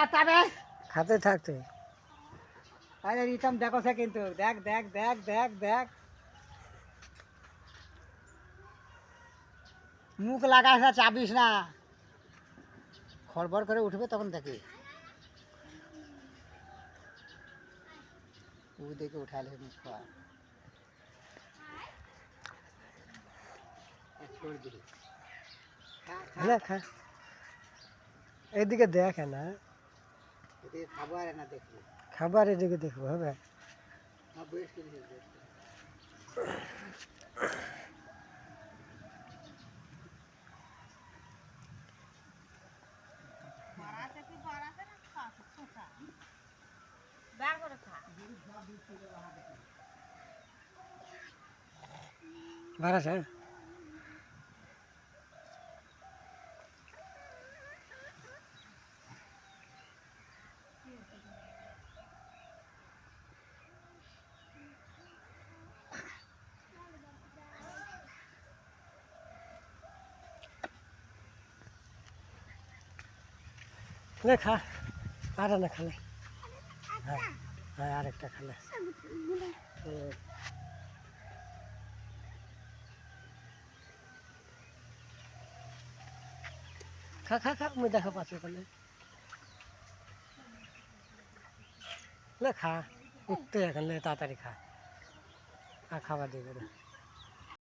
তবে খাতে থাকতে আরে রিতম দেখো সে কিন্তু দেখ দেখ দেখ দেখ দেখ মুখ লাগাস না, চাবিস না, খড়বড় করে উঠবে তখন দেখি ও দেখে উঠালে মুখ খাওয়া छोड़ दी না খা এদিকে দেখে না ये खबर है ना देखिए খাবার এদিকে দেখবো হবে हाँ बैठ के नहीं बैठ के ভাড়া আছে লে খা আর না খালে হ্যাঁ হ্যাঁ আরেকটা খালে খা খা খা মুই দেখা পাচ্ছি ওখানে লে খা উঠতে এখন লে তাড়াতাড়ি খা আর খাবার দিবে না